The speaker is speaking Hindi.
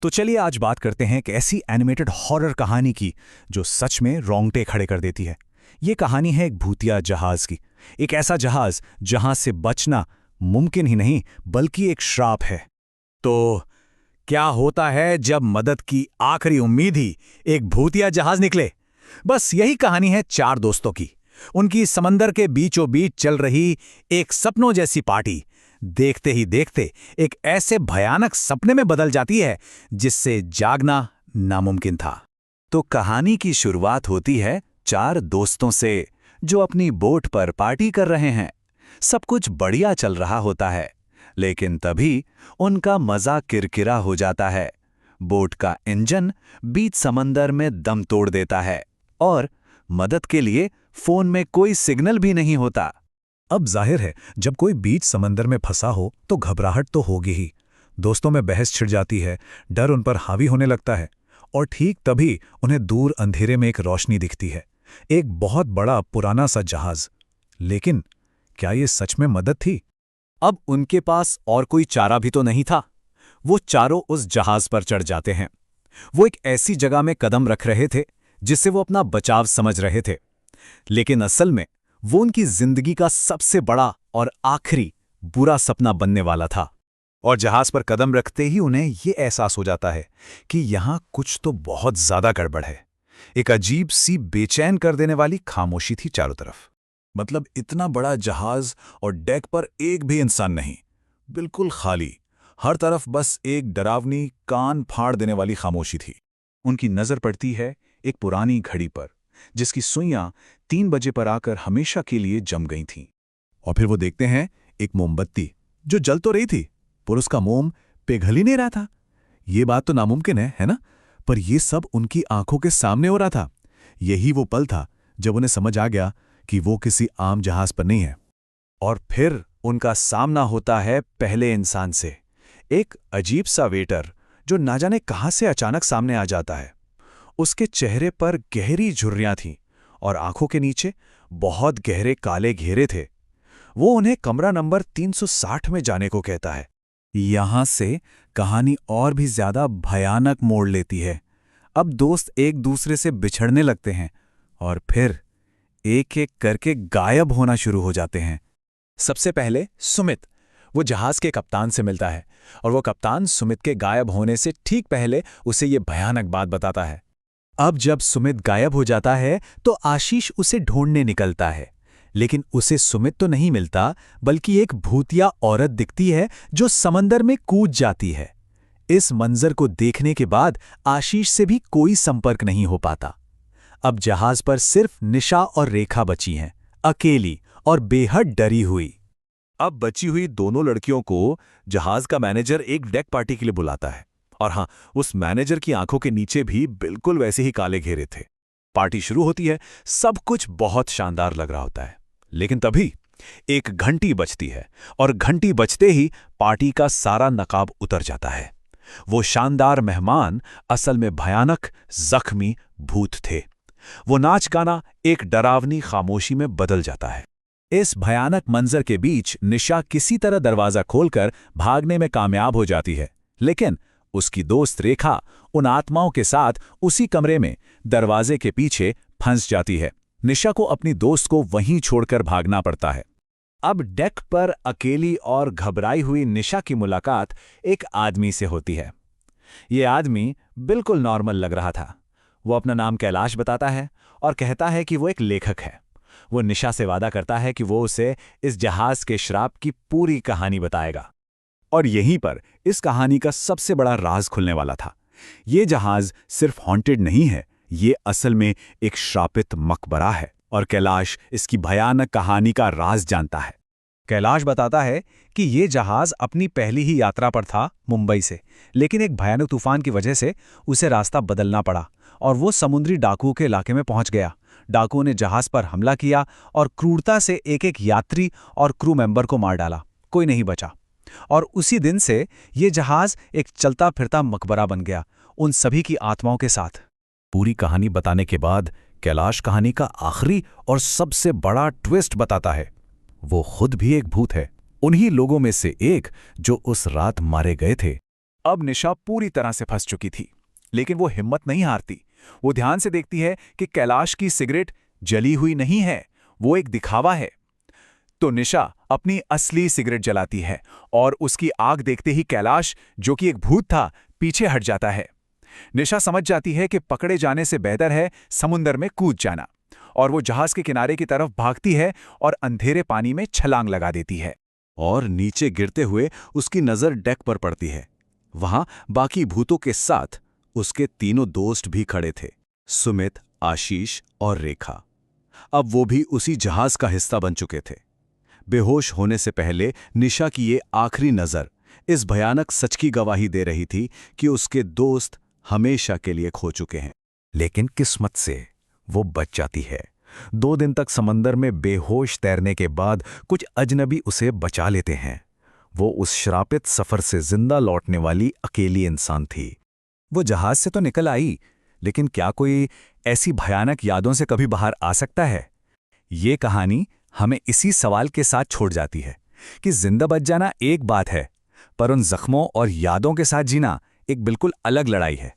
तो चलिए आज बात करते हैं एक ऐसी एनिमेटेड हॉरर कहानी की जो सच में रोंगटे खड़े कर देती है। ये कहानी है एक भूतिया जहाज की। एक ऐसा जहाज जहां से बचना मुमकिन ही नहीं बल्कि एक श्राप है। तो क्या होता है जब मदद की आखिरी उम्मीद ही एक भूतिया जहाज निकले? बस यही कहानी है चार दोस्तों की। उनकी समंदर के बीचों बीच चल रही एक सपनों जैसी पार्टी देखते ही देखते एक ऐसे भयानक सपने में बदल जाती है जिससे जागना नामुमकिन था। तो कहानी की शुरुआत होती है चार दोस्तों से जो अपनी बोट पर पार्टी कर रहे हैं। सब कुछ बढ़िया चल रहा होता है, लेकिन तभी उनका मजा किरकिरा हो जाता है। बोट का इंजन बीच समंदर में दम तोड़ देता है और मदद के लिए फोन में कोई सिग्नल भी नहीं होता। अब जाहिर है जब कोई बीच समंदर में फंसा हो तो घबराहट तो होगी ही। दोस्तों में बहस छिड़ जाती है, डर उन पर हावी होने लगता है और ठीक तभी उन्हें दूर अंधेरे में एक रोशनी दिखती है, एक बहुत बड़ा पुराना सा जहाज। लेकिन क्या ये सच में मदद थी? अब उनके पास और कोई चारा भी तो नहीं था। वो चारों उस जहाज पर चढ़ जाते हैं। वो एक ऐसी जगह में कदम रख रहे थे जिससे वो अपना बचाव समझ रहे थे, लेकिन असल में वो उनकी जिंदगी का सबसे बड़ा और आखिरी बुरा सपना बनने वाला था। और जहाज पर कदम रखते ही उन्हें ये एहसास हो जाता है कि यहां कुछ तो बहुत ज्यादा गड़बड़ है। एक अजीब सी बेचैन कर देने वाली खामोशी थी चारों तरफ। मतलब इतना बड़ा जहाज और डेक पर एक भी इंसान नहीं, बिल्कुल खाली। हर तरफ बस एक डरावनी कान फाड़ देने वाली खामोशी थी। उनकी नजर पड़ती है एक पुरानी घड़ी पर जिसकी सुइयां 3 बजे पर आकर हमेशा के लिए जम गई थीं। और फिर वो देखते हैं एक मोमबत्ती जो जल तो रही थी पर उसका मोम पिघल ही नहीं रहा था। ये बात तो नामुमकिन है ना? पर ये सब उनकी आंखों के सामने हो रहा था। यही वो पल था जब उन्हें समझ आ गया कि वो किसी आम जहाज पर नहीं है। और फिर उनका सामना होता है पहले इंसान से, एक अजीब सा वेटर जो ना जाने कहां से अचानक सामने आ जाता है। उसके चेहरे पर गहरी झुर्रियां थीं और आंखों के नीचे बहुत गहरे काले घेरे थे। वो उन्हें कमरा नंबर 360 में जाने को कहता है। यहां से कहानी और भी ज्यादा भयानक मोड़ लेती है। अब दोस्त एक दूसरे से बिछड़ने लगते हैं और फिर एक एक करके गायब होना शुरू हो जाते हैं। सबसे पहले सुमित वो जहाज के कप्तान से मिलता है और वो कप्तान सुमित के गायब होने से ठीक पहले उसे ये भयानक बात बताता है। अब जब सुमित गायब हो जाता है तो आशीष उसे ढूंढने निकलता है, लेकिन उसे सुमित तो नहीं मिलता बल्कि एक भूतिया औरत दिखती है जो समंदर में कूद जाती है। इस मंजर को देखने के बाद आशीष से भी कोई संपर्क नहीं हो पाता। अब जहाज पर सिर्फ निशा और रेखा बची हैं, अकेली और बेहद डरी हुई। अब बची हुई दोनों लड़कियों को जहाज का मैनेजर एक डेक पार्टी के लिए बुलाता है और हाँ, उस मैनेजर की आंखों के नीचे भी बिल्कुल वैसे ही काले घेरे थे। पार्टी शुरू होती है, सब कुछ बहुत शानदार लग रहा होता है, लेकिन तभी एक घंटी बजती है और घंटी बजते ही पार्टी का सारा नकाब उतर जाता है। वो शानदार मेहमान असल में भयानक जख्मी भूत थे। वो नाच गाना एक डरावनी खामोशी में बदल जाता है। इस भयानक मंजर के बीच निशा किसी तरह दरवाजा खोलकर भागने में कामयाब हो जाती है, लेकिन उसकी दोस्त रेखा उन आत्माओं के साथ उसी कमरे में दरवाजे के पीछे फंस जाती है। निशा को अपनी दोस्त को वहीं छोड़कर भागना पड़ता है। अब डेक पर अकेली और घबराई हुई निशा की मुलाकात एक आदमी से होती है। ये आदमी बिल्कुल नॉर्मल लग रहा था। वो अपना नाम कैलाश बताता है और कहता है कि वो एक लेखक है। वो निशा से वादा करता है कि वो उसे इस जहाज के श्राप की पूरी कहानी बताएगा। और यहीं पर इस कहानी का सबसे बड़ा राज खुलने वाला था। ये जहाज सिर्फ हॉन्टेड नहीं है, ये असल में एक श्रापित मकबरा है और कैलाश इसकी भयानक कहानी का राज जानता है। कैलाश बताता है कि ये जहाज अपनी पहली ही यात्रा पर था मुंबई से, लेकिन एक भयानक तूफान की वजह से उसे रास्ता बदलना पड़ा और वो समुद्री डाकुओं के इलाके में पहुंच गया। डाकुओं ने जहाज पर हमला किया और क्रूरता से एक एक यात्री और क्रू मेंबर को मार डाला। कोई नहीं बचा और उसी दिन से ये जहाज एक चलता फिरता मकबरा बन गया, उन सभी की आत्माओं के साथ। पूरी कहानी बताने के बाद कैलाश कहानी का आखिरी और सबसे बड़ा ट्विस्ट बताता है। वो खुद भी एक भूत है, उन्हीं लोगों में से एक जो उस रात मारे गए थे। अब निशा पूरी तरह से फंस चुकी थी, लेकिन वो हिम्मत नहीं हारती। वो ध्यान से देखती है कि कैलाश की सिगरेट जली हुई नहीं है, वो एक दिखावा है। तो निशा अपनी असली सिगरेट जलाती है और उसकी आग देखते ही कैलाश, जो कि एक भूत था, पीछे हट जाता है। निशा समझ जाती है कि पकड़े जाने से बेहतर है समुंदर में कूद जाना, और वो जहाज के किनारे की तरफ भागती है और अंधेरे पानी में छलांग लगा देती है। और नीचे गिरते हुए उसकी नजर डेक पर पड़ती है। वहां बाकी भूतों के साथ उसके तीनों दोस्त भी खड़े थे, सुमित, आशीष और रेखा। अब वो भी उसी जहाज का हिस्सा बन चुके थे। बेहोश होने से पहले निशा की ये आखिरी नजर इस भयानक सच की गवाही दे रही थी कि उसके दोस्त हमेशा के लिए खो चुके हैं। लेकिन किस्मत से वो बच जाती है। 2 दिन तक समंदर में बेहोश तैरने के बाद कुछ अजनबी उसे बचा लेते हैं। वो उस श्रापित सफर से जिंदा लौटने वाली अकेली इंसान थी। वो जहाज से तो निकल आई, लेकिन क्या कोई ऐसी भयानक यादों से कभी बाहर आ सकता है? ये कहानी हमें इसी सवाल के साथ छोड़ जाती है कि जिंदा बच जाना एक बात है, पर उन जख्मों और यादों के साथ जीना एक बिल्कुल अलग लड़ाई है।